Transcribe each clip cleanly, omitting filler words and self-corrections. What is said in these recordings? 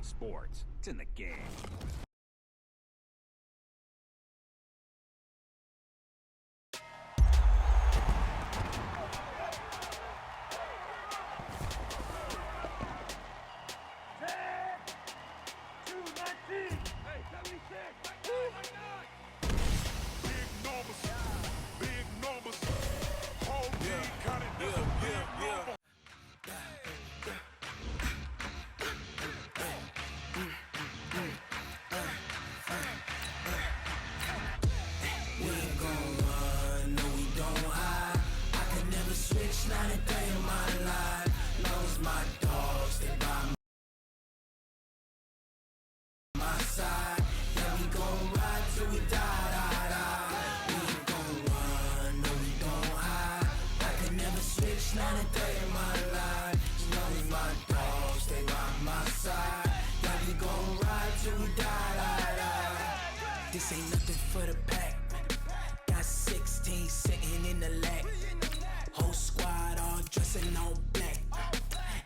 sports. It's in the game. This ain't nothing for the pack. Got 16 sitting in the lag. Whole squad all dressing all black.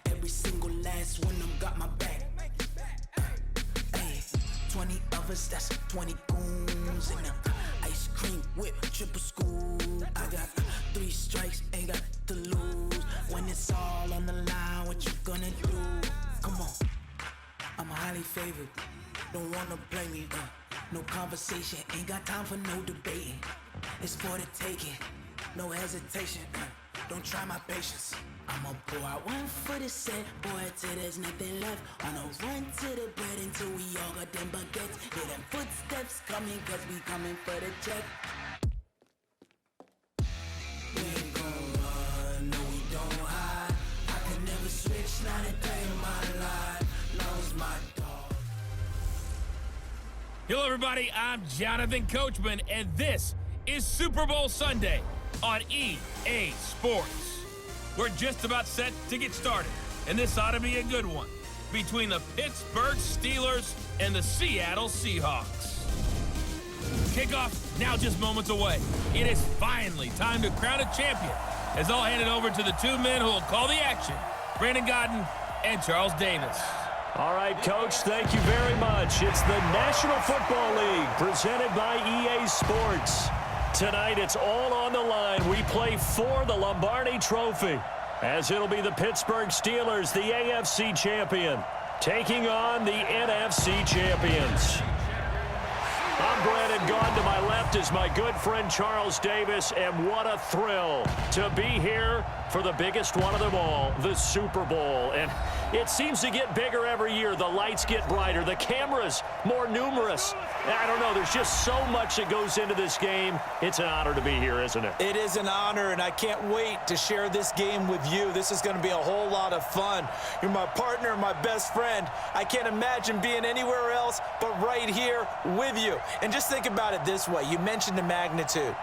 Every single last one of them got my back. Hey, 20 of us, that's 20 goons in the ice cream whip, triple scoop. I got 3 strikes, ain't got to lose. When it's all on the line, what you gonna do? Come on, I'm highly favored. Don't wanna play me, no conversation, ain't got time for no debating. It's for the taking, no hesitation. Don't try my patience. I'ma pour out one for the set, boy, till there's nothing left. On a run to the bread until we all got them baguettes. Hear them footsteps coming, cause we coming for the check. We ain't gon' run, no we don't hide. I can never switch, not a day in my life. Long as my dog. Hello, everybody. I'm Jonathan Coachman, and this is Super Bowl Sunday on EA Sports. We're just about set to get started, and this ought to be a good one between the Pittsburgh Steelers and the Seattle Seahawks. Kickoff now just moments away. It is finally time to crown a champion, as I'll hand it over to the two men who will call the action, Brandon Godden and Charles Davis. All right, Coach, thank you very much. It's the National Football League presented by EA Sports. Tonight, it's all on the line. We play for the Lombardi Trophy, as it'll be the Pittsburgh Steelers, the AFC champion, taking on the NFC champions. I'm Brandon Gaudin. To my left is my good friend Charles Davis, and what a thrill to be here for the biggest one of them all, the Super Bowl. And it seems to get bigger every year. The lights get brighter, the cameras more numerous. I don't know, there's just so much that goes into this game. It's an honor to be here, isn't it? It is an honor, and I can't wait to share this game with you. This is going to be a whole lot of fun. You're my partner, my best friend. I can't imagine being anywhere else but right here with you. And just think about it this way. You mentioned the magnitude.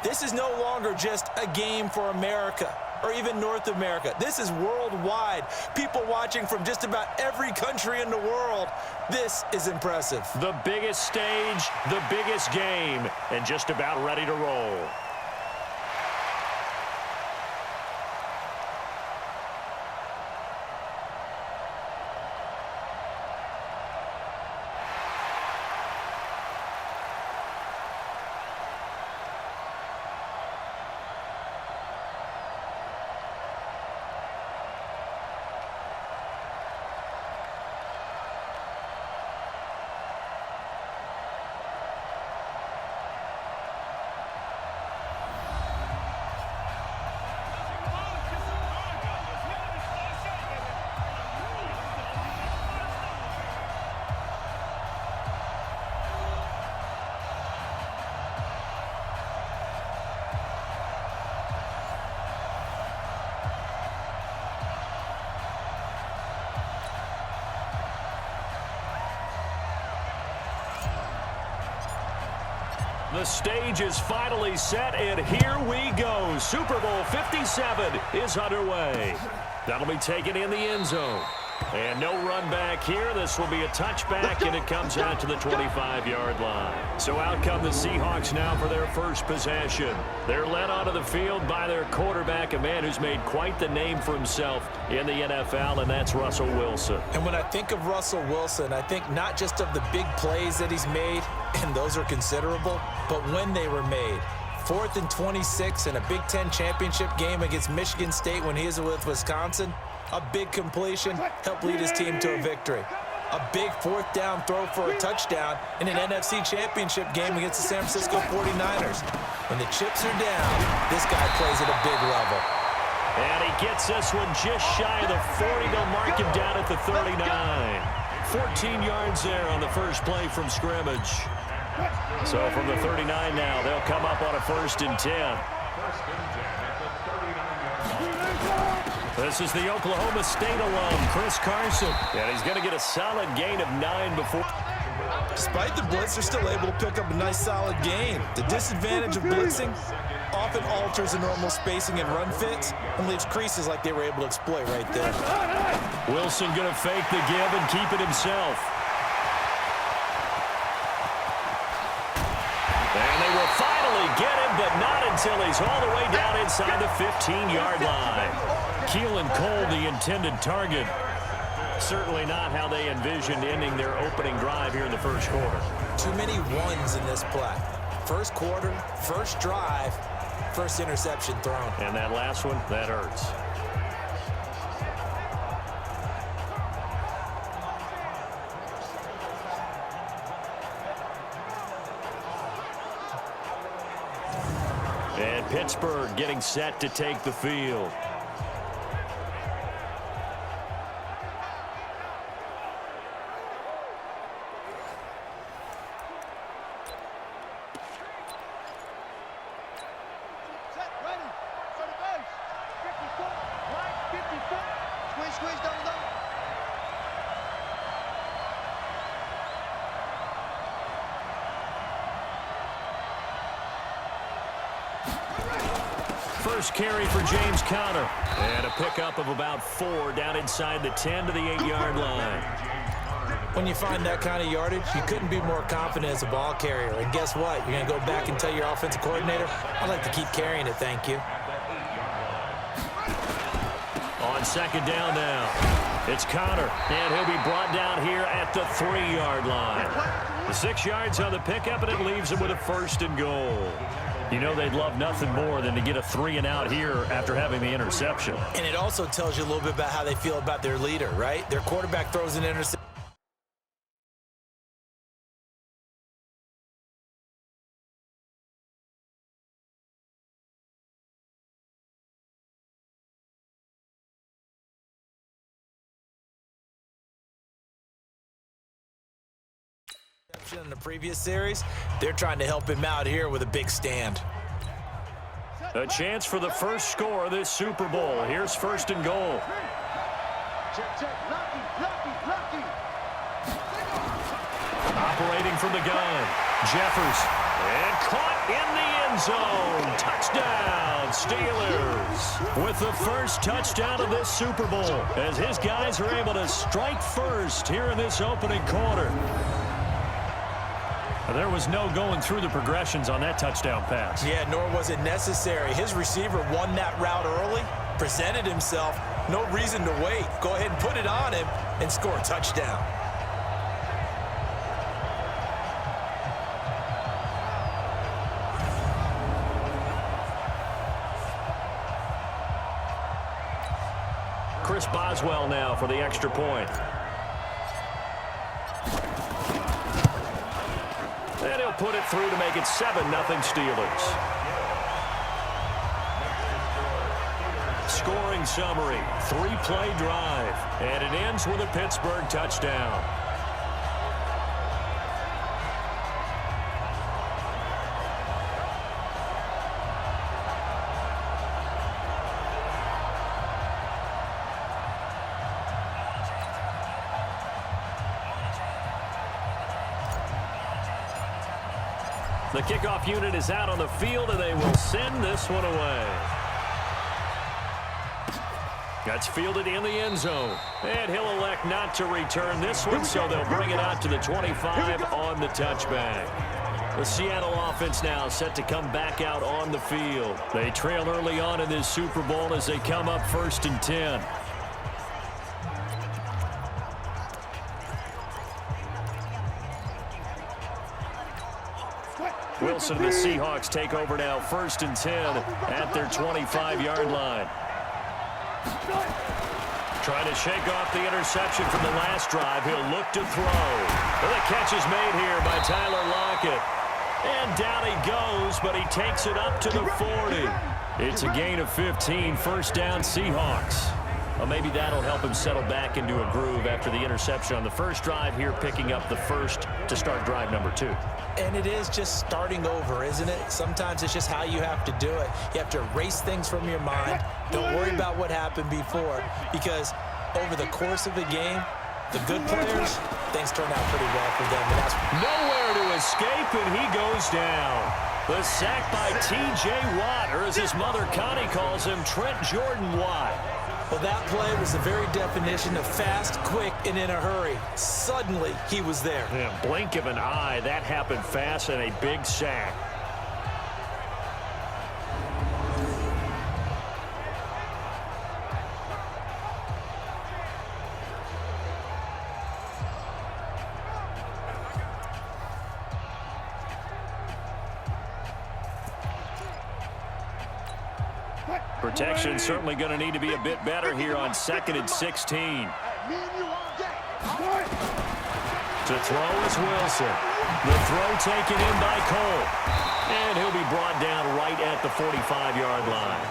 This is no longer just a game for America or even North America. This is worldwide. People watching from just about every country in the world. This is impressive. The biggest stage, the biggest game, and just about ready to roll. The stage is finally set, and here we go. Super Bowl 57 is underway. That'll be taken in the end zone. And no run back here. This will be a touchback, and it comes out to the 25-yard line. So out come the Seahawks now for their first possession. They're led onto the field by their quarterback, a man who's made quite the name for himself in the NFL, and that's Russell Wilson. And when I think of Russell Wilson, I think not just of the big plays that he's made, and those are considerable, but when they were made. 4th and 26 in a Big Ten championship game against Michigan State when he was with Wisconsin. A big completion helped lead his team to a victory. A big 4th down throw for a touchdown in an NFC championship game against the San Francisco 49ers. When the chips are down, this guy plays at a big level. And he gets this one just shy of the 40. They'll mark him down at the 39. 14 yards there on the first play from scrimmage. So from the 39 now, they'll come up on a 1st and 10. This is the Oklahoma State alum, Chris Carson. And he's going to get a solid gain of 9 before. Despite the blitz, they're still able to pick up a nice solid gain. The disadvantage of blitzing often alters the normal spacing and run fits and leaves creases like they were able to exploit right there. Wilson going to fake the give and keep it himself. And they will finally get him, but not until he's all the way down inside the 15-yard line. Keelan Cole, the intended target. Certainly not how they envisioned ending their opening drive here in the first quarter. Too many ones in this play. First quarter, first drive, first interception thrown. And that last one, that hurts. And Pittsburgh getting set to take the field. First carry for James Conner. And a pickup of about 4 down inside the 10 to the 8-yard line. When you find that kind of yardage, you couldn't be more confident as a ball carrier. And guess what? You're going to go back and tell your offensive coordinator, I'd like to keep carrying it, thank you. On 2nd down now, it's Conner. And he'll be brought down here at the 3-yard line. The 6 yards on the pickup, and it leaves him with a 1st and goal. You know they'd love nothing more than to get a 3-and-out here after having the interception. And it also tells you a little bit about how they feel about their leader, right? Their quarterback throws an interception. In the previous series, they're trying to help him out here with a big stand. A chance for the first score of this Super Bowl. Here's 1st and goal. Operating from the gun, Jeffers. And caught in the end zone. Touchdown, Steelers. With the first touchdown of this Super Bowl, as his guys are able to strike first here in this opening quarter. There was no going through the progressions on that touchdown pass. Yeah, nor was it necessary. His receiver won that route early, presented himself, no reason to wait. Go ahead and put it on him and score a touchdown. Chris Boswell now for the extra point. And he'll put it through to make it 7-0 Steelers. Scoring summary, 3-play drive, and it ends with a Pittsburgh touchdown. The kickoff unit is out on the field, and they will send this one away. That's fielded in the end zone. And he'll elect not to return this one, so they'll bring it out to the 25 on the touchback. The Seattle offense now set to come back out on the field. They trail early on in this Super Bowl as they come up 1st and 10. Wilson and the Seahawks take over now 1st and 10 at their 25-yard line. Trying to shake off the interception from the last drive. He'll look to throw. Well, the catch is made here by Tyler Lockett. And down he goes, but he takes it up to the 40. It's a gain of 15, 1st down Seahawks. Well, maybe that'll help him settle back into a groove after the interception on the first drive here, picking up the first to start drive number 2. And it is just starting over, isn't it? Sometimes it's just how you have to do it. You have to erase things from your mind. Don't worry about what happened before, because over the course of the game, the good players, things turn out pretty well for them. And that's nowhere to escape, and he goes down. The sack by T.J. Watt, or as his mother Connie calls him, Trent Jordan Watt. Well, that play was the very definition of fast, quick, and in a hurry. Suddenly, he was there. Yeah, blink of an eye, that happened fast, and a big sack. Protection certainly going to need to be a bit better here on 2nd and 16. To throw is Wilson. The throw taken in by Cole. And he'll be brought down right at the 45-yard line.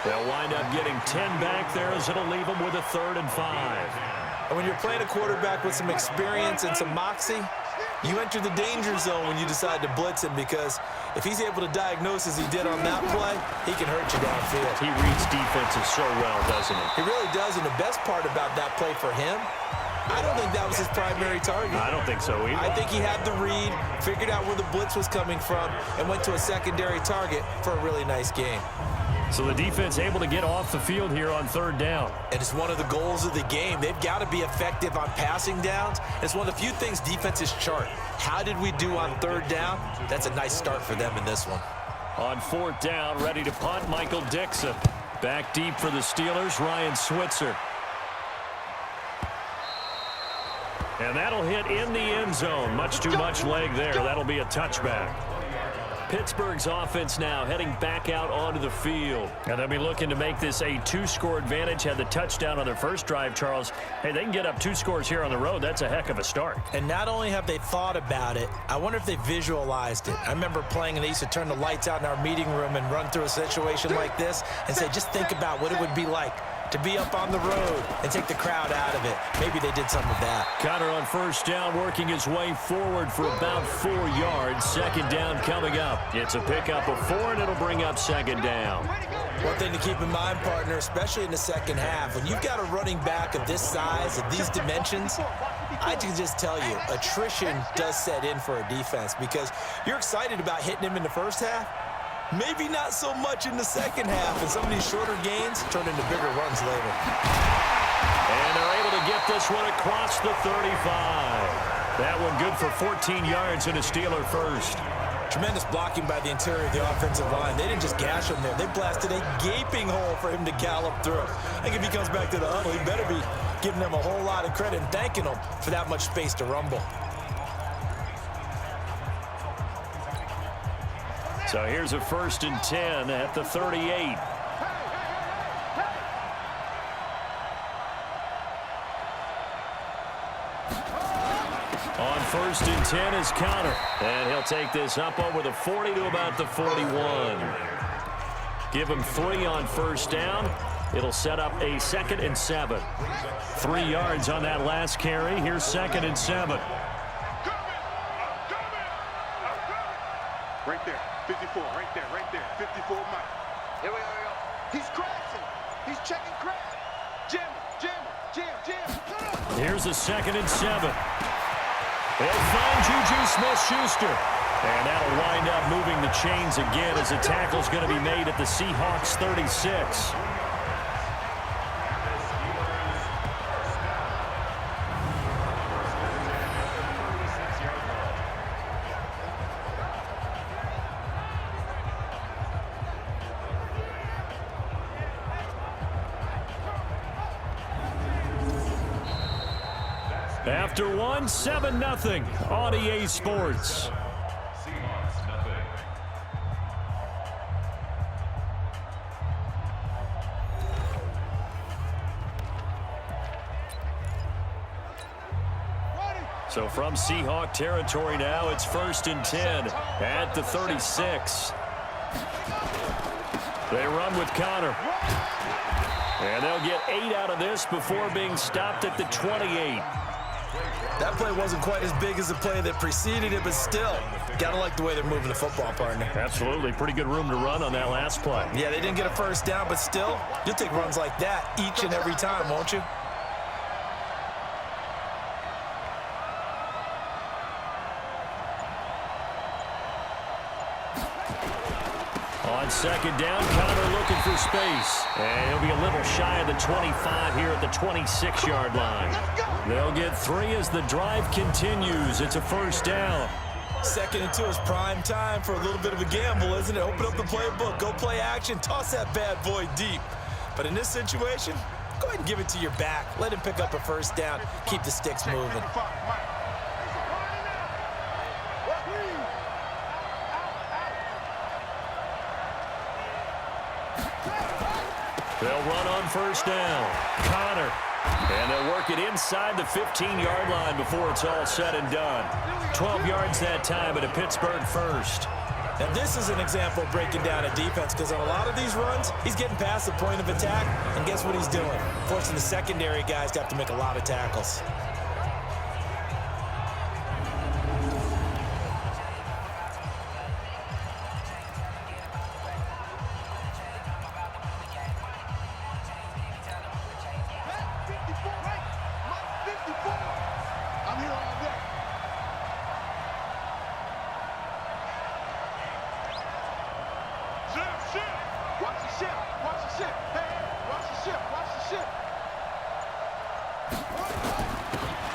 They'll wind up getting 10 back there as it'll leave them with a 3rd and 5. And when you're playing a quarterback with some experience and some moxie, you enter the danger zone when you decide to blitz him, because if he's able to diagnose as he did on that play, he can hurt you downfield. He reads defenses so well, doesn't he? He really does, and the best part about that play for him, I don't think that was his primary target. I don't think so either. I think he had the read, figured out where the blitz was coming from, and went to a secondary target for a really nice game. So the defense able to get off the field here on 3rd down. And it's one of the goals of the game. They've got to be effective on passing downs. It's one of the few things defenses chart. How did we do on 3rd down? That's a nice start for them in this one. On 4th down, ready to punt, Michael Dixon. Back deep for the Steelers, Ryan Switzer. And that'll hit in the end zone. Much too much leg there. That'll be a touchback. Pittsburgh's offense now heading back out onto the field. And they'll be looking to make this a 2-score advantage. Had the touchdown on their first drive, Charles. Hey, they can get up 2 scores here on the road. That's a heck of a start. And not only have they thought about it, I wonder if they visualized it. I remember playing, and they used to turn the lights out in our meeting room and run through a situation like this and say, just think about what it would be like to be up on the road and take the crowd out of it. Maybe they did some of that. Connor on 1st down, working his way forward for about 4 yards. 2nd down coming up. It's a pickup of 4, and it'll bring up 2nd down. One thing to keep in mind, partner, especially in the second half, when you've got a running back of this size, of these dimensions, I can just tell you, attrition does set in for a defense, because you're excited about hitting him in the first half. Maybe not so much in the second half, and some of these shorter gains turn into bigger runs later. And they're able to get this one across the 35. That one good for 14 yards and a Steeler first. Tremendous blocking by the interior of the offensive line. They didn't just gash him there. They blasted a gaping hole for him to gallop through. I think if he comes back to the huddle, he better be giving them a whole lot of credit and thanking them for that much space to rumble. So here's a 1st and 10 at the 38. On 1st and 10 is Connor. And he'll take this up over the 40 to about the 41. Give him 3 on 1st down. It'll set up a 2nd and 7. 3 yards on that last carry. Here's 2nd and 7. Right there, 54, right there, 54 Mike. Here we go. He's crashing. He's checking crash. Jam. Here's a 2nd and 7. They'll find Juju Smith-Schuster. And that'll wind up moving the chains again as a tackle's going to be made at the Seahawks 36. After one, 7-0 on EA Sports. So from Seahawk territory now, it's 1st and 10 at the 36. They run with Connor. And they'll get 8 out of this before being stopped at the 28. That play wasn't quite as big as the play that preceded it, but still, gotta like the way they're moving the football, partner. Absolutely. Pretty good room to run on that last play. Yeah, they didn't get a first down, but still, you'll take runs like that each and every time, won't you? On 2nd down, Connor looking for space. And he'll be a little shy of the 25 here at the 26-yard line. They'll get 3 as the drive continues. It's a 1st down. 2nd and 2 is prime time for a little bit of a gamble, isn't it? Open up the playbook, go play action, toss that bad boy deep. But in this situation, go ahead and give it to your back. Let him pick up a 1st down. Keep the sticks moving. They'll run on 1st down. Connor. And they'll work it inside the 15-yard line before it's all said and done. 12 yards that time at a Pittsburgh 1st. Now this is an example of breaking down a defense, because on a lot of these runs, he's getting past the point of attack, and guess what he's doing? Forcing the secondary guys to have to make a lot of tackles.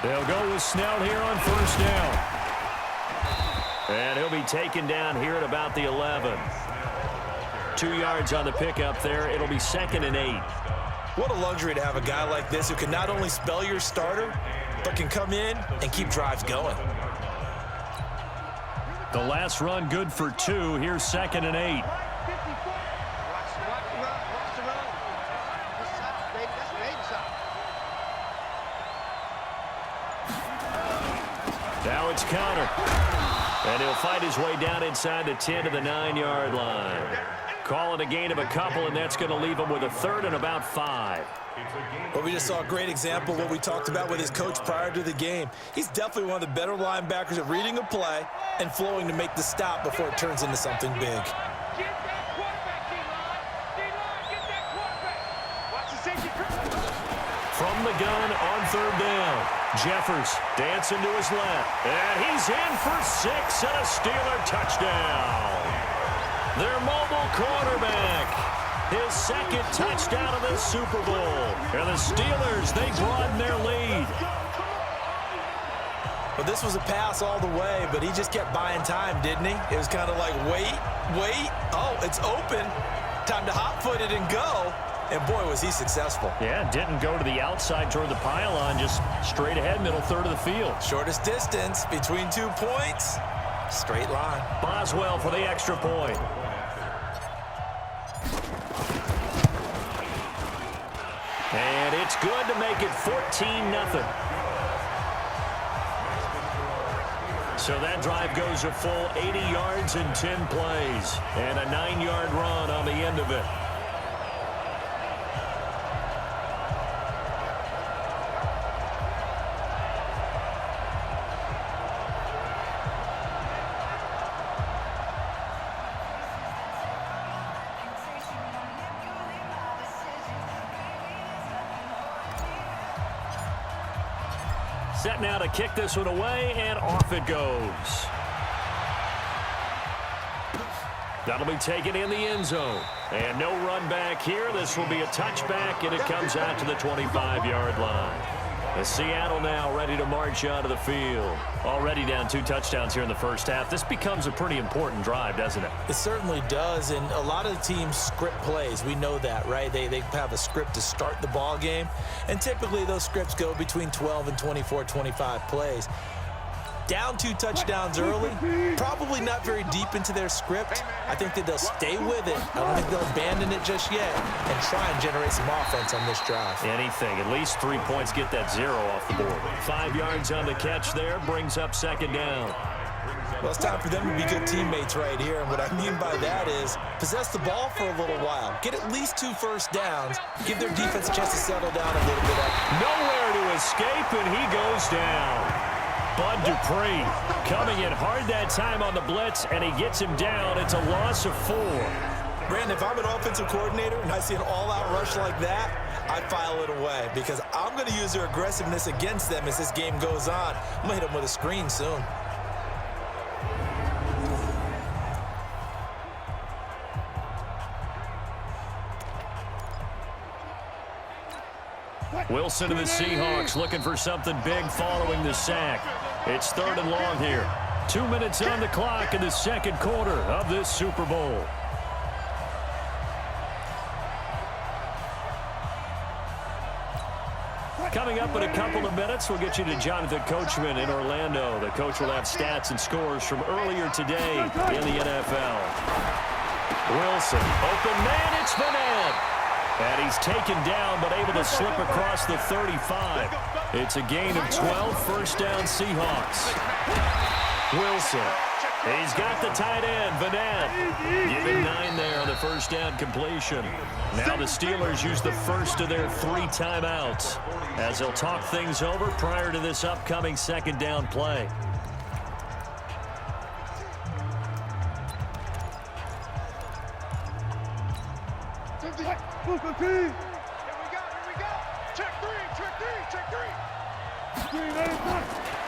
They'll go with Snell here on 1st down. And he'll be taken down here at about the 11. 2 yards on the pickup there. It'll be 2nd and 8. What a luxury to have a guy like this who can not only spell your starter, but can come in and keep drives going. The last run good for 2. Here's 2nd and 8. Now it's Connor. And he'll fight his way down inside the 10 to the 9-yard line. Call it a gain of a couple, and that's going to leave him with a 3rd and about 5. Well, we just saw a great example of what we talked about with his coach prior to the game. He's definitely one of the better linebackers at reading a play and flowing to make the stop before it turns into something big. From the gun on 3rd down. Jeffers dancing to his left. And he's in for 6 and a Steeler touchdown. Their mobile quarterback. His 2nd touchdown of the Super Bowl. And the Steelers, they broaden their lead. Well, this was a pass all the way, but he just kept buying time, didn't he? It was kind of like, wait. Oh, it's open. Time to hot-foot it and go. And, boy, was he successful. Yeah, didn't go to the outside toward the pylon, just straight ahead, middle 3rd of the field. Shortest distance between 2 points, straight line. Boswell for the extra point. And it's good to make it 14-0. So that drive goes a full 80 yards in 10 plays. And a 9-yard run on the end of it. Set now to kick this one away, and off it goes. That'll be taken in the end zone. And no run back here. This will be a touchback, and it comes out to the 25-yard line. Seattle now ready to march onto the field. Already down 2 touchdowns here in the first half. This becomes a pretty important drive, doesn't it? It certainly does, and a lot of the teams script plays. We know that, right? They have a script to start the ball game, and typically those scripts go between 12 and 24, 25 plays. Down 2 touchdowns early, probably not very deep into their script. I think that they'll stay with it. I don't think they'll abandon it just yet and try and generate some offense on this drive. Anything. At least 3 points, get that 0 off the board. 5 yards on the catch there, brings up 2nd down. Well, it's time for them to be good teammates right here, and what I mean by that is possess the ball for a little while, get at least 2 first downs, give their defense a chance to settle down a little bit. Nowhere to escape, and he goes down. Bud Dupree coming in hard that time on the blitz, and he gets him down. It's a loss of 4. Brandon, if I'm an offensive coordinator and I see an all-out rush like that, I file it away because I'm going to use their aggressiveness against them as this game goes on. I'm going to hit them with a screen soon. Wilson to the Seahawks looking for something big following the sack. It's 3rd and long here. 2 minutes on the clock in the 2nd quarter of this Super Bowl. Coming up in a couple of minutes, we'll get you to Jonathan Coachman in Orlando. The coach will have stats and scores from earlier today in the NFL. Wilson, open man, it's Vanette. And he's taken down, but able to slip across the 35. It's a gain of 12, first down Seahawks. Wilson, he's got the tight end, Vanette. Given 9 there on the first down completion. Now the Steelers use the first of their 3 timeouts as they'll talk things over prior to this upcoming 2nd down play. Here we go. Check 3.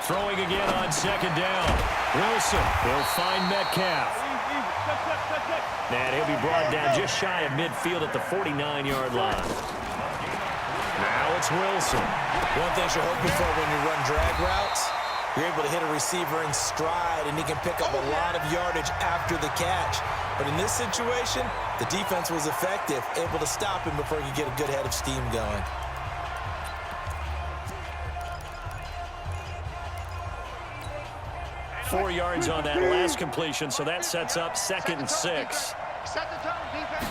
Throwing again on 2nd down. Wilson will find Metcalf. And he'll be brought down just shy of midfield at the 49-yard line. Now it's Wilson. One thing you're hoping for when you run drag routes, you're able to hit a receiver in stride, and he can pick up a lot of yardage after the catch. But in this situation, the defense was effective, able to stop him before he could get a good head of steam going. Four yards on that last completion, so that sets up 2nd and 6. Set the tone, defense.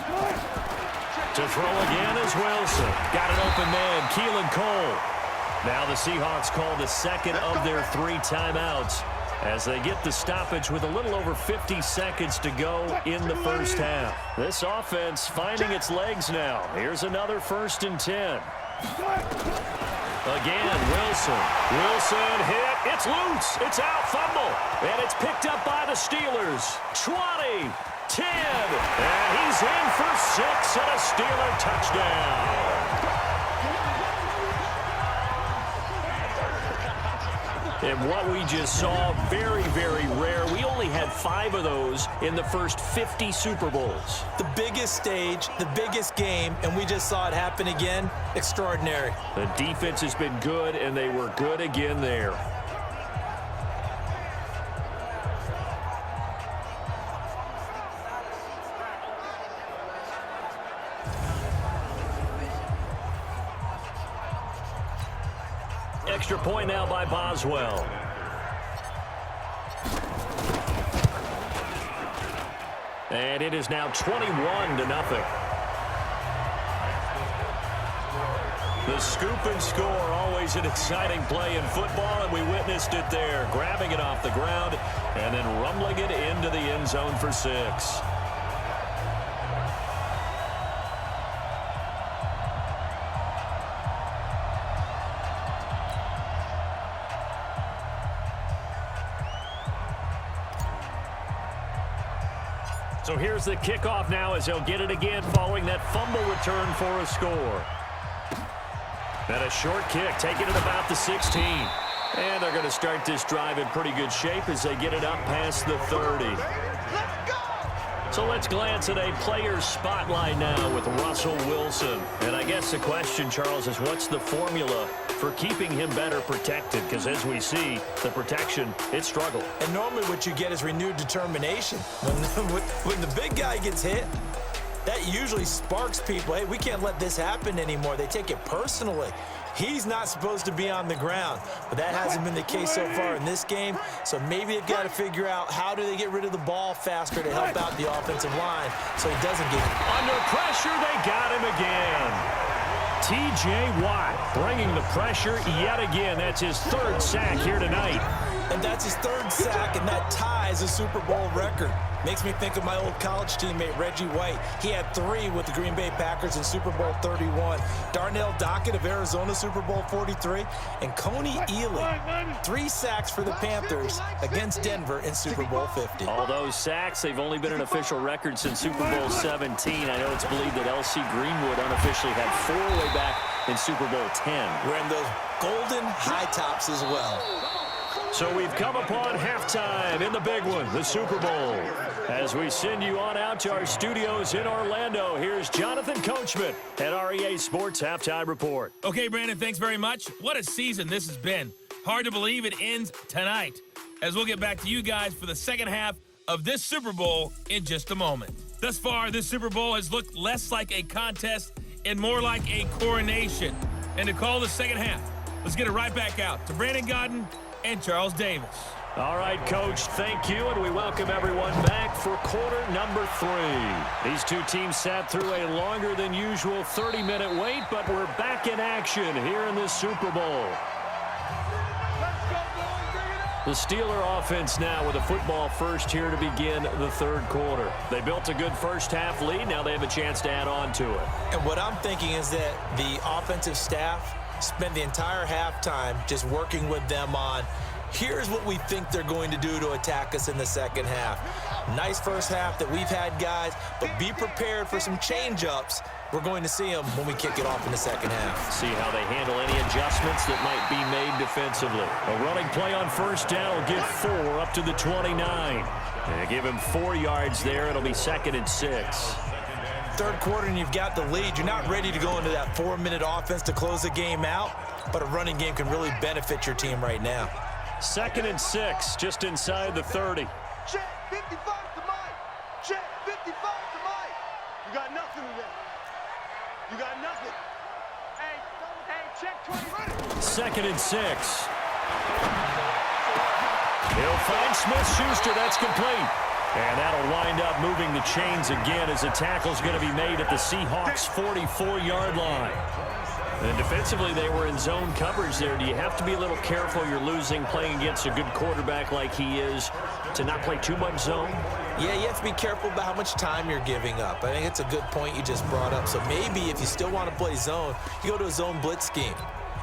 To throw again is Wilson. Got an open man, Keelan Cole. Now the Seahawks call the 2nd of their 3 timeouts as they get the stoppage with a little over 50 seconds to go in the first half. This offense finding its legs now. Here's another 1st and 10. Again, Wilson. Wilson hit. It's loose. It's out. Fumble. And it's picked up by the Steelers. 20, 10. And he's in for 6 and a Steeler touchdown. And what we just saw, very, very rare. We only had 5 of those in the first 50 Super Bowls. The biggest stage, the biggest game, and we just saw it happen again. Extraordinary. The defense has been good, and they were good again there. Extra point now by Boswell. And it is now 21-0. The scoop and score, always an exciting play in football, and we witnessed it there. Grabbing it off the ground and then rumbling it into the end zone for 6. So here's the kickoff now as they'll get it again following that fumble return for a score. And a short kick, taking it about the 16. And they're going to start this drive in pretty good shape as they get it up past the 30. So let's glance at a player's spotlight now with Russell Wilson. And I guess the question, Charles, is what's the formula for keeping him better protected, because as we see, the protection, it struggled. And normally what you get is renewed determination. When the big guy gets hit, that usually sparks people. Hey, we can't let this happen anymore. They take it personally. He's not supposed to be on the ground, but that hasn't been the case so far in this game. So maybe they've got to figure out how do they get rid of the ball faster to help out the offensive line so he doesn't get it. Under pressure, they got him again. T.J. Watt bringing the pressure yet again. That's his third sack here tonight. And that's his third sack, and that ties a Super Bowl record. Makes me think of my old college teammate, Reggie White. He had 3 with the Green Bay Packers in Super Bowl 31. Darnell Dockett of Arizona, Super Bowl 43. And Coney Ealy, 3 sacks for the Panthers against Denver in Super Bowl 50. All those sacks, they've only been an official record since Super Bowl 17. I know it's believed that L.C. Greenwood unofficially had 4 way back in Super Bowl 10. We're in those golden high tops as well. So we've come upon halftime in the big one, the Super Bowl. As we send you on out to our studios in Orlando, here's Jonathan Coachman at REA Sports Halftime Report. Okay, Brandon, thanks very much. What a season this has been. Hard to believe it ends tonight, as we'll get back to you guys for the second half of this Super Bowl in just a moment. Thus far, this Super Bowl has looked less like a contest and more like a coronation. And to call the second half, let's get it right back out to Brandon Godden and Charles Davis. All right, Coach, thank you, and we welcome everyone back for quarter number 3. These two teams sat through a longer than usual 30-minute wait, but we're back in action here in this Super Bowl. The Steeler offense now with a football first here to begin the third quarter. They built a good first half lead. Now they have a chance to add on to it. And what I'm thinking is that the offensive staff spend the entire halftime just working with them on, here's what we think they're going to do to attack us in the second half. Nice first half that we've had, guys, but be prepared for some change-ups. We're going to see them when we kick it off in the second half. See how they handle any adjustments that might be made defensively. A running play on first down will get 4 up to the 29. And give him 4 yards there. It'll be 2nd and 6. Third quarter and you've got the lead. You're not ready to go into that 4-minute offense to close the game out, but a running game can really benefit your team right now. 2nd and 6, just inside the 30. Check 55 to Mike. Check 55 to Mike. You got nothing today. You got nothing. Hey, check 20. 2nd and 6. He'll find Smith-Schuster. That's complete. And that'll wind up moving the chains again as the tackle's going to be made at the Seahawks' 44-yard line. And defensively, they were in zone coverage there. Do you have to be a little careful? You're losing playing against a good quarterback like he is to not play too much zone? Yeah, you have to be careful about how much time you're giving up. I think it's a good point you just brought up. So maybe if you still want to play zone, you go to a zone blitz scheme.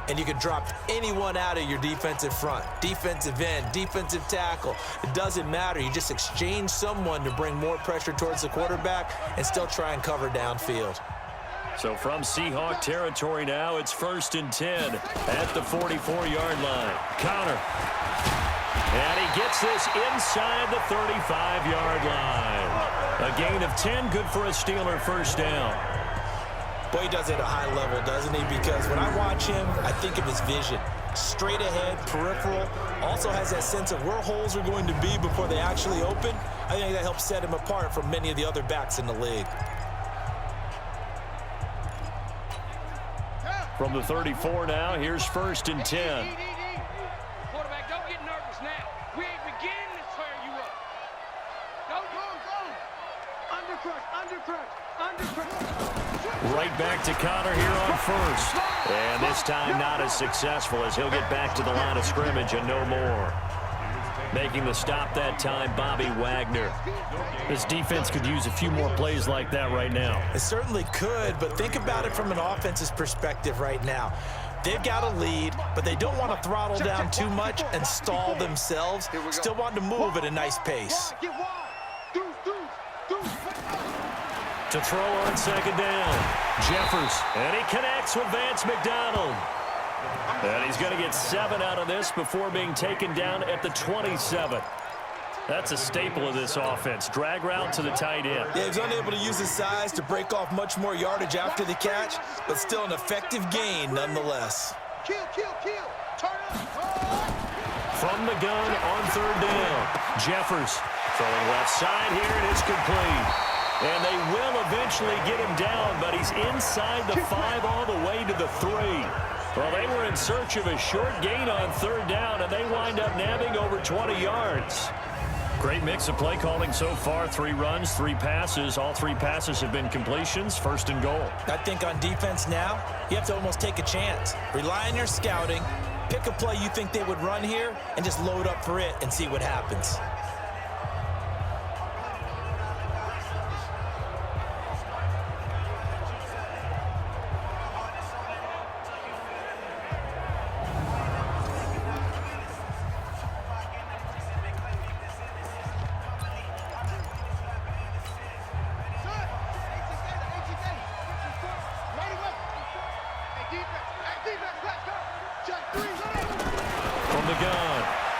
And you can drop anyone out of your defensive front, defensive end, defensive tackle. It doesn't matter. You just exchange someone to bring more pressure towards the quarterback and still try and cover downfield. So from Seahawk territory now, it's 1st and 10 at the 44-yard line. Connor. And he gets this inside the 35-yard line. A gain of 10, good for a Steeler first down. Boy, he does it at a high level, doesn't he? Because when I watch him, I think of his vision. Straight ahead, peripheral. Also has that sense of where holes are going to be before they actually open. I think that helps set him apart from many of the other backs in the league. From the 34 now, here's 1st and 10. Quarterback, don't get nervous now. We ain't beginning to tear you up. Undercrush. Right back to Connor here on 1st. And this time not as successful as he'll get back to the line of scrimmage and no more. Making the stop that time, Bobby Wagner. This defense could use a few more plays like that right now. It certainly could, but think about it from an offense's perspective right now. They've got a lead, but they don't want to throttle down too much and stall themselves. Still want to move at a nice pace. To throw on 2nd down, Jeffers, and he connects with Vance McDonald. And he's going to get 7 out of this before being taken down at the 27. That's a staple of this offense. Drag route to the tight end. Yeah, he's unable to use his size to break off much more yardage after the catch, but still an effective gain nonetheless. Kill. Turn up. From the gun on third down, Jeffers throwing left side here, and it's complete. And they will eventually get him down, but he's inside the 5 all the way to the 3. Well, they were in search of a short gain on third down, and they wind up nabbing over 20 yards. Great mix of play calling so far. 3 runs, 3 passes. All 3 passes have been completions. First and goal. I think on defense now, you have to almost take a chance. Rely on your scouting. Pick a play you think they would run here and just load up for it and see what happens.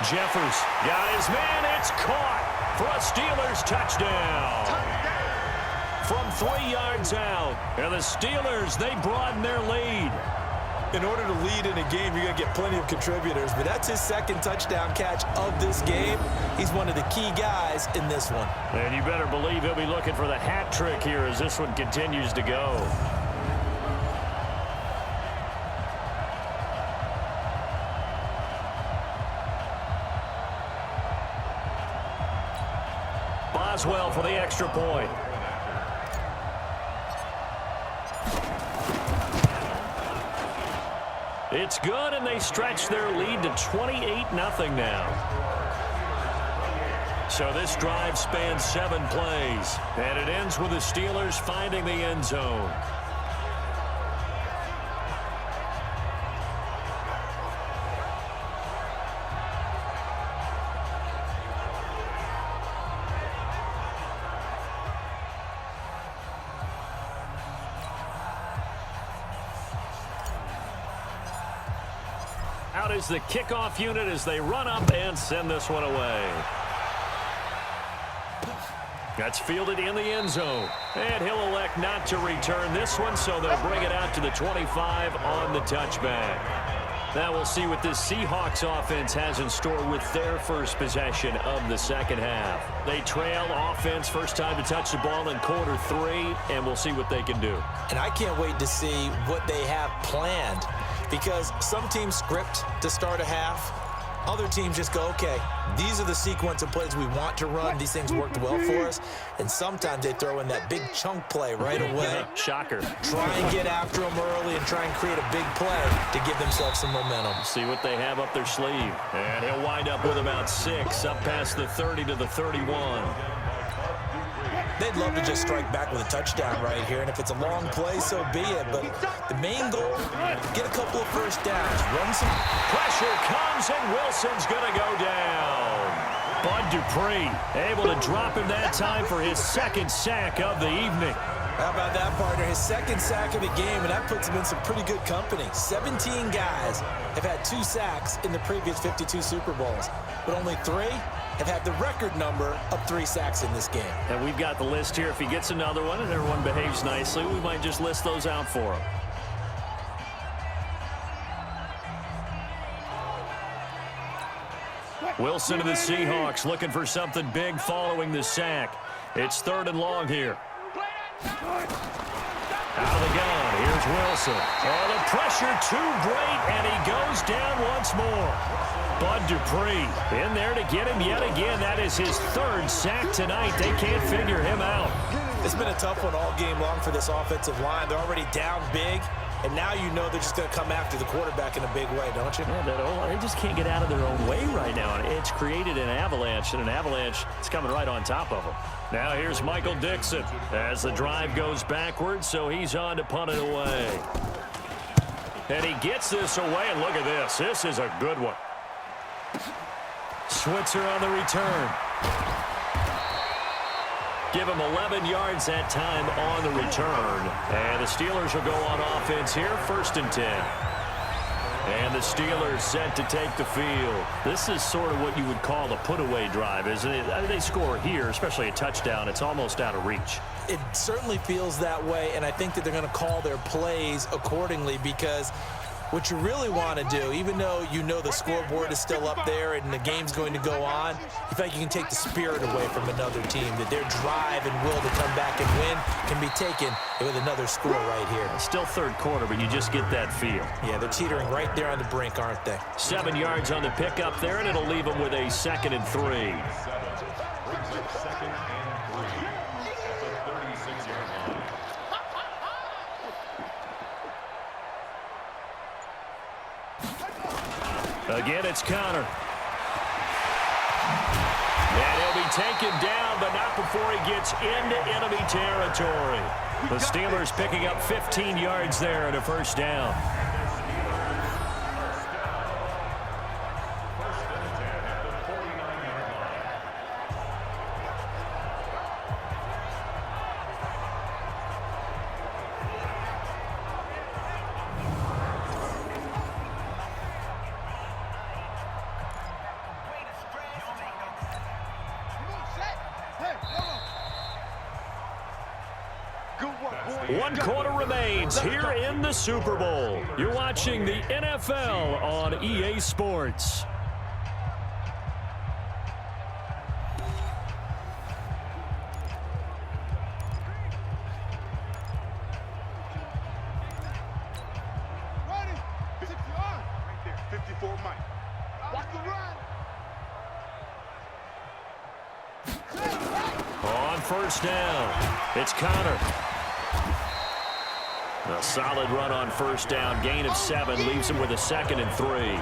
Jeffers got his man. It's caught for a Steelers touchdown. From 3 yards out. And the Steelers, they broaden their lead. In order to lead in a game, you're going to get plenty of contributors. But that's his second touchdown catch of this game. He's one of the key guys in this one. And you better believe he'll be looking for the hat trick here as this one continues to go. Boswell for the extra point. It's good, and they stretch their lead to 28-0 now. So this drive spans 7 plays, and it ends with the Steelers finding the end zone. Out is the kickoff unit as they run up and send this one away. That's fielded in the end zone. And he'll elect not to return this one, so they'll bring it out to the 25 on the touchback. Now we'll see what this Seahawks offense has in store with their first possession of the second half. They trail offense, first time to touch the ball in quarter 3, and we'll see what they can do. And I can't wait to see what they have planned, because some teams script to start a half. Other teams just go, okay, these are the sequence of plays we want to run. These things worked well for us. And sometimes they throw in that big chunk play right away. Shocker. Try and get after them early and try and create a big play to give themselves some momentum. See what they have up their sleeve. And he'll wind up with about 6, up past the 30 to the 31. They'd love to just strike back with a touchdown right here, and if it's a long play, so be it. But the main goal, get a couple of first downs. Run some. Pressure comes, and Wilson's going to go down. Bud Dupree able to drop him that time for his second sack of the evening. How about that, partner? His second sack of the game, and that puts him in some pretty good company. 17 guys have had 2 sacks in the previous 52 Super Bowls, but only 3 have had the record number of 3 sacks in this game. And we've got the list here. If he gets another one and everyone behaves nicely, we might just list those out for him. Wilson of the Seahawks looking for something big following the sack. It's 3rd and long here. Out of the gun, here's Wilson. Oh, the pressure too great, and he goes down once more. Bud Dupree in there to get him yet again. That is his 3rd sack tonight. They can't figure him out. It's been a tough one all game long for this offensive line. They're already down big, and now you know they're just going to come after the quarterback in a big way, don't you? Yeah, they just can't get out of their own way right now. And it's created an avalanche, and an avalanche is coming right on top of them. Now here's Michael Dixon as the drive goes backwards, so he's on to punt it away. And he gets this away, and look at this. This is a good one. Switzer on the return. Give him 11 yards that time on the return. And the Steelers will go on offense here, 1st and 10. And the Steelers set to take the field. This is sort of what you would call a put-away drive, isn't it? I mean, they score here, especially a touchdown. It's almost out of reach. It certainly feels that way, and I think that they're going to call their plays accordingly, because What you really want to do, even though you know the scoreboard is still up there and the game's going to go on, you feel like you can take the spirit away from another team, that their drive and will to come back and win can be taken with another score right here. Still third quarter, but you just get that feel. Yeah, they're teetering right there on the brink, aren't they? 7 yards on the pickup there, and it'll leave them with a 2nd and 3. Again, it's Connor. And he'll be taken down, but not before he gets into enemy territory. The Steelers picking up 15 yards there and a first down. One quarter remains here in the Super Bowl. You're watching the NFL on EA Sports. Ready? 60 on. Right there. 54 Mike. Watch the run. On first down, it's Connor. A solid run on first down. Gain of 7 leaves him with a 2nd and 3.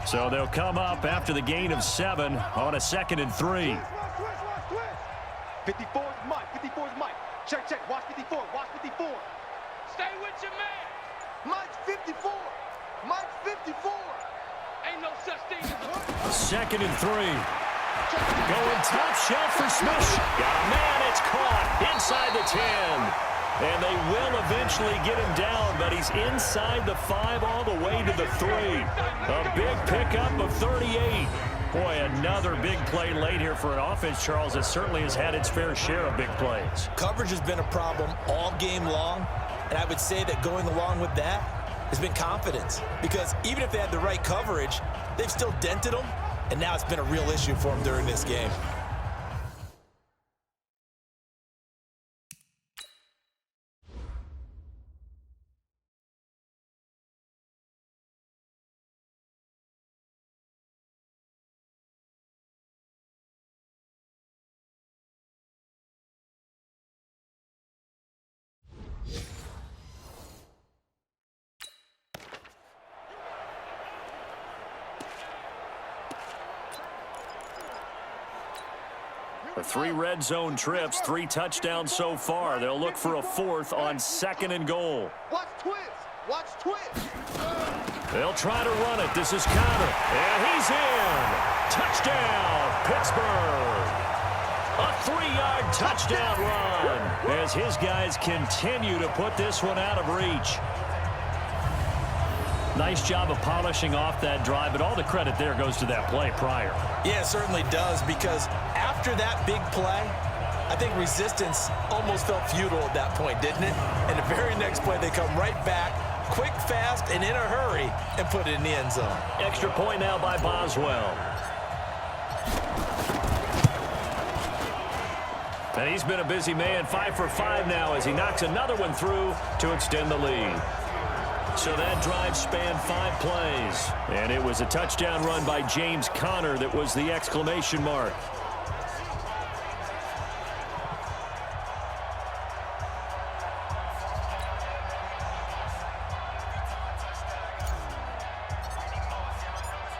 So they'll come up after the gain of 7 on a 2nd and 3. 54 is Mike. 54 is Mike. Check, check. Watch 54. Watch 54. Stay with your man. Mike's 54. Mike's 54. Ain't no such thing as a... 2nd and 3. Going top shelf for Smith. Got a man. It's caught inside the 10. And they will eventually get him down, but he's inside the 5 all the way to the 3. A big pickup of 38. Boy, another big play late here for an offense, Charles, that certainly has had its fair share of big plays. Coverage has been a problem all game long, and I would say that going along with that has been confidence. Because even if they had the right coverage, they've still dented them, and now it's been a real issue for them during this game. The 3 red zone trips, 3 touchdowns so far. They'll look for a 4th on 2nd and goal. Watch twist. Watch twist. They'll try to run it. This is Connor. And he's in. Touchdown, Pittsburgh. A 3-yard touchdown run as his guys continue to put this one out of reach. Nice job of polishing off that drive, but all the credit there goes to that play prior. Yeah, it certainly does, because after that big play, I think resistance almost felt futile at that point, didn't it? And the very next play, they come right back, quick, fast, and in a hurry, and put it in the end zone. Extra point now by Boswell. And he's been a busy man, 5 for 5 now as he knocks another one through to extend the lead. So that drive spanned 5 plays. And it was a touchdown run by James Conner that was the exclamation mark.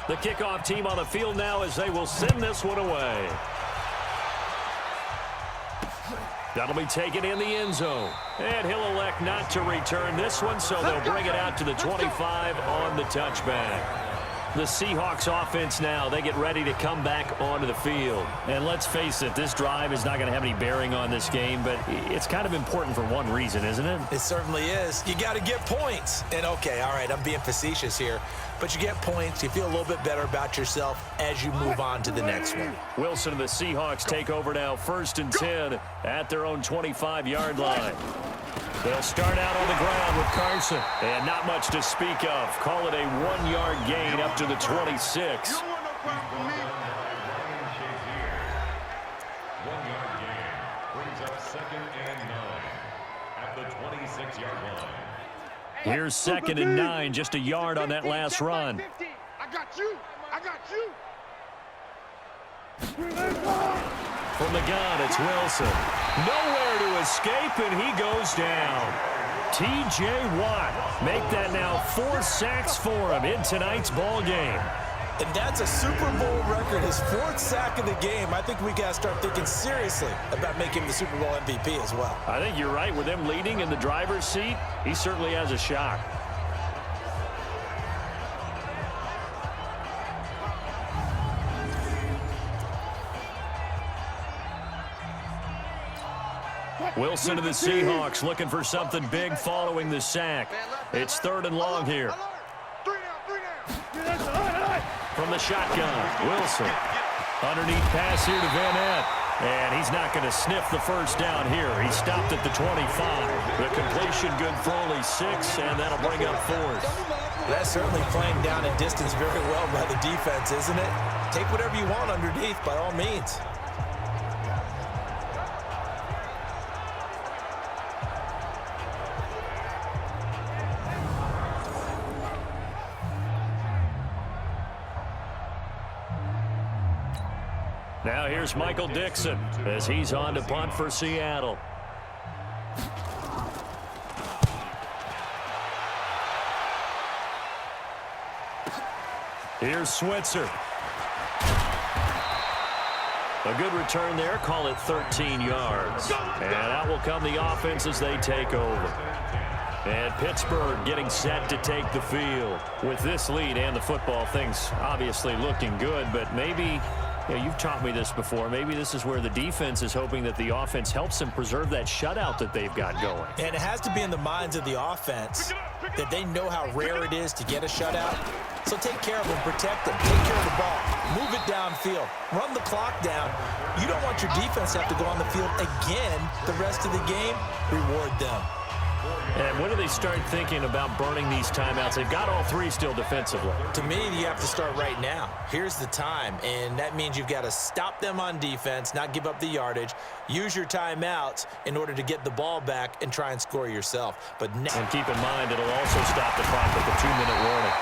The kickoff team on the field now as they will send this one away. That'll be taken in the end zone. And he'll elect not to return this one, so they'll bring it out to the 25 on the touchback. The Seahawks offense now, they get ready to come back onto the field. And let's face it, this drive is not going to have any bearing on this game, but it's kind of important for one reason, isn't it? It certainly is. You got to get points. And okay, all right, I'm being facetious here, but you get points, you feel a little bit better about yourself as you move on to the next one. Wilson and the Seahawks take over now, 1st and 10 at their own 25-yard line. They'll start out on the ground with Carson. And not much to speak of. Call it a 1-yard gain up to the 26. Here's 2nd and 9, just a yard on that last run. I got you. I got you. From the gun, it's Wilson. Nowhere to escape, and he goes down. T.J. Watt make that now 4 sacks for him in tonight's ball game. And that's a Super Bowl record, his 4th sack of the game. I think we got to start thinking seriously about making him the Super Bowl MVP as well. I think you're right. With them leading in the driver's seat, he certainly has a shot. Wilson to the Seahawks looking for something big following the sack. It's 3rd and long here. From the shotgun, Wilson. Underneath pass here to Van Ness. And he's not going to sniff the first down here. He stopped at the 25. The completion good for only 6, and that'll bring up 4th. That's certainly playing down a distance very well by the defense, isn't it? Take whatever you want underneath, by all means. Now here's Michael Dixon as he's on to punt for Seattle. Here's Switzer. A good return there. Call it 13 yards. And out will come the offense as they take over. And Pittsburgh getting set to take the field. With this lead and the football, things obviously looking good, but maybe... Yeah, you've taught me this before. Maybe this is where the defense is hoping that the offense helps them preserve that shutout that they've got going. And it has to be in the minds of the offense that they know how rare it is to get a shutout. So take care of them, protect them, take care of the ball, move it downfield, run the clock down. You don't want your defense to have to go on the field again the rest of the game. Reward them. And when do they start thinking about burning these timeouts? They've got all 3 still defensively. To me, you have to start right now. Here's the time, and that means you've got to stop them on defense, not give up the yardage, use your timeouts in order to get the ball back and try and score yourself. And keep in mind, it'll also stop the clock with the 2-minute warning.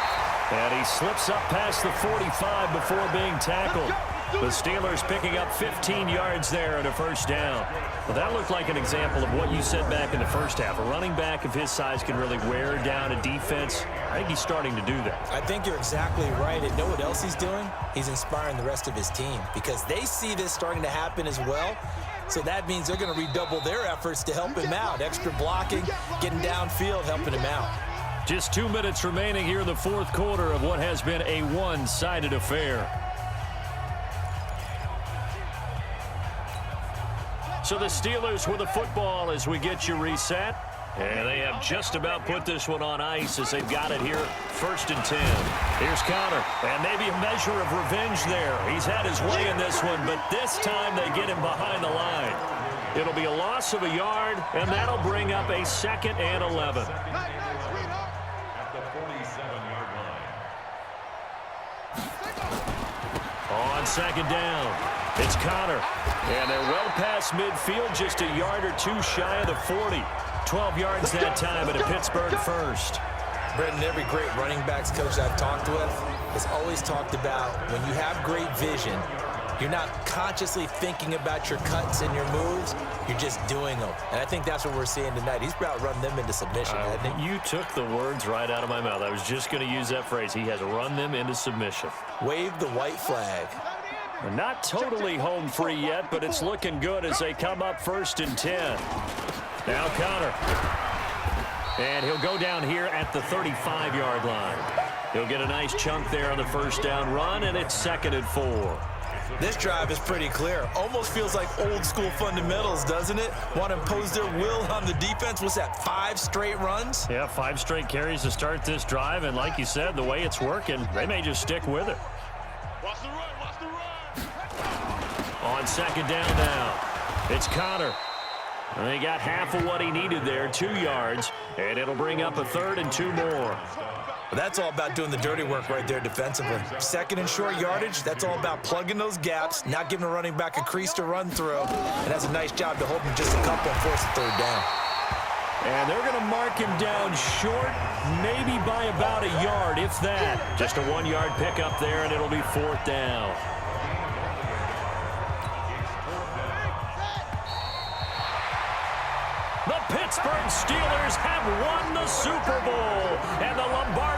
And he slips up past the 45 before being tackled. The Steelers picking up 15 yards there and a first down. Well, that looked like an example of what you said back in the first half. A running back of his size can really wear down a defense. I think he's starting to do that. I think you're exactly right. And know what else he's doing? He's inspiring the rest of his team because they see this starting to happen as well. So that means they're going to redouble their efforts to help him out. Extra blocking, getting downfield, helping him out. Just 2 minutes remaining here in the 4th quarter of what has been a one-sided affair. So the Steelers with the football as we get you reset. And they have just about put this one on ice as they've got it here. 1st and 10. Here's Connor. And maybe a measure of revenge there. He's had his way in this one, but this time they get him behind the line. It'll be a loss of a yard, and that'll bring up a 2nd and 11. At the 47-yard line. On 2nd down. It's Connor. And they're well past midfield, just a yard or 2 shy of the 40. 12 yards that time at a Pittsburgh first. Brendan, every great running backs coach I've talked with has always talked about when you have great vision, you're not consciously thinking about your cuts and your moves. You're just doing them. And I think that's what we're seeing tonight. He's about run them into submission, hasn't he? You took the words right out of my mouth. I was just going to use that phrase. He has run them into submission. Wave the white flag. Not totally home free yet, but it's looking good as they come up 1st and 10. Now Connor. And he'll go down here at the 35-yard line. He'll get a nice chunk there on the first down run, and it's 2nd and 4. This drive is pretty clear. Almost feels like old school fundamentals, doesn't it? Want to impose their will on the defense. What's that, 5 straight runs? Yeah, 5 straight carries to start this drive, and like you said, the way it's working, they may just stick with it. Watch the run, watch the run. On 2nd down now, it's Connor. And they got half of what he needed there, 2 yards, and it'll bring up a 3rd and 2 more. Well, that's all about doing the dirty work right there defensively. 2nd and short yardage, that's all about plugging those gaps, not giving a running back a crease to run through, and that's a nice job to hold him just a couple and force a 3rd down. And they're going to mark him down short, maybe by about a yard, if that. Just a 1-yard pickup there, and it'll be 4th down. The Pittsburgh Steelers have won the Super Bowl, and the Lombardi